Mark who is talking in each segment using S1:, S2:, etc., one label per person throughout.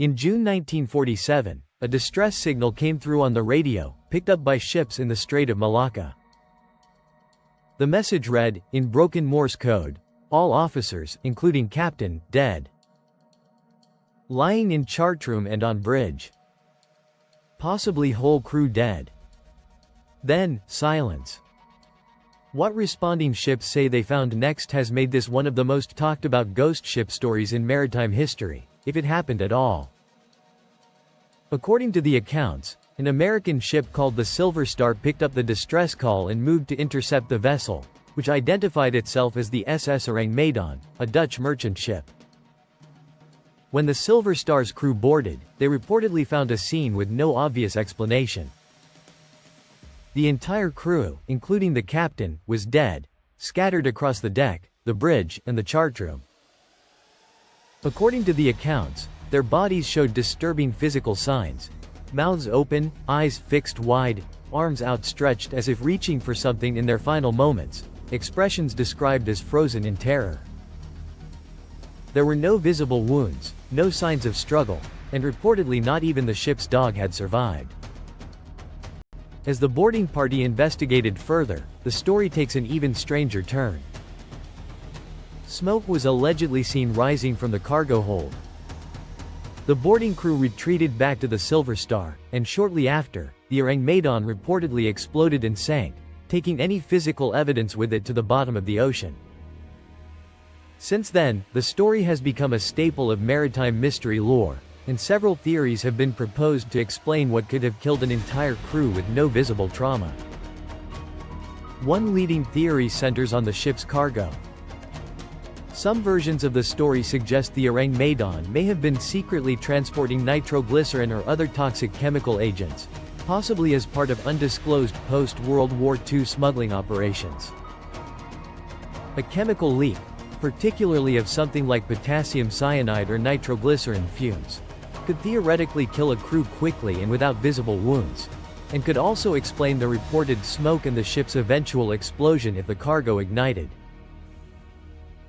S1: In June 1947, a distress signal came through on the radio, picked up by ships in the Strait of Malacca. The message read, in broken Morse code, "All officers, including captain, dead. Lying in chartroom and on bridge. Possibly whole crew dead." Then, silence. What responding ships say they found next has made this one of the most talked about ghost ship stories in maritime history, if it happened at all. According to the accounts, an American ship called the Silver Star picked up the distress call and moved to intercept the vessel, which identified itself as the SS Ourang Medan, a Dutch merchant ship. When the Silver Star's crew boarded, they reportedly found a scene with no obvious explanation. The entire crew, including the captain, was dead, scattered across the deck, the bridge, and the chartroom. According to the accounts, their bodies showed disturbing physical signs: mouths open, eyes fixed wide, arms outstretched as if reaching for something in their final moments, expressions described as frozen in terror. There were no visible wounds, no signs of struggle, and reportedly not even the ship's dog had survived. As the boarding party investigated further, the story takes an even stranger turn. Smoke was allegedly seen rising from the cargo hold. The boarding crew retreated back to the Silver Star, and shortly after, the Ourang Medan reportedly exploded and sank, taking any physical evidence with it to the bottom of the ocean. Since then, the story has become a staple of maritime mystery lore, and several theories have been proposed to explain what could have killed an entire crew with no visible trauma. One leading theory centers on the ship's cargo. Some versions of the story suggest the Ourang Medan may have been secretly transporting nitroglycerin or other toxic chemical agents, possibly as part of undisclosed post-World War II smuggling operations. A chemical leak, particularly of something like potassium cyanide or nitroglycerin fumes, could theoretically kill a crew quickly and without visible wounds, and could also explain the reported smoke and the ship's eventual explosion if the cargo ignited.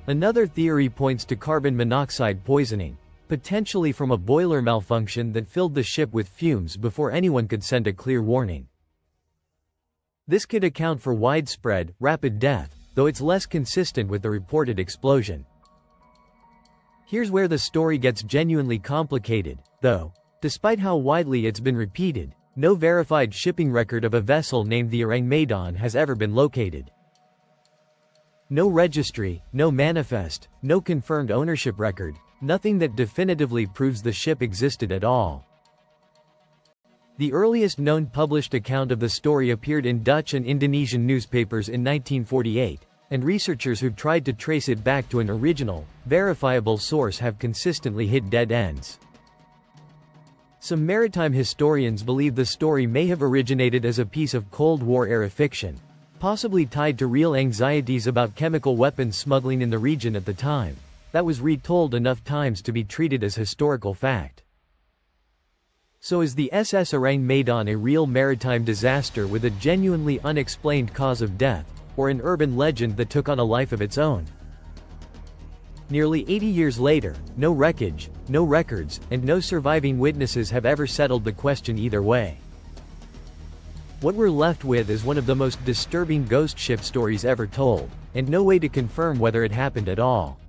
S1: Another theory points to carbon monoxide poisoning, potentially from a boiler malfunction that filled the ship with fumes before anyone could send a clear warning. This could account for widespread, rapid death, though it's less consistent with the reported explosion. Here's where the story gets genuinely complicated, though. Despite how widely it's been repeated, no verified shipping record of a vessel named the Ourang Medan has ever been located. No registry, no manifest, no confirmed ownership record, nothing that definitively proves the ship existed at all. The earliest known published account of the story appeared in Dutch and Indonesian newspapers in 1948, and researchers who've tried to trace it back to an original, verifiable source have consistently hit dead ends. Some maritime historians believe the story may have originated as a piece of Cold War-era fiction, possibly tied to real anxieties about chemical weapons smuggling in the region at the time, that was retold enough times to be treated as historical fact. So is the SS Ourang Medan a real maritime disaster with a genuinely unexplained cause of death, or an urban legend that took on a life of its own? Nearly 80 years later, no wreckage, no records, and no surviving witnesses have ever settled the question either way. What we're left with is one of the most disturbing ghost ship stories ever told, and no way to confirm whether it happened at all.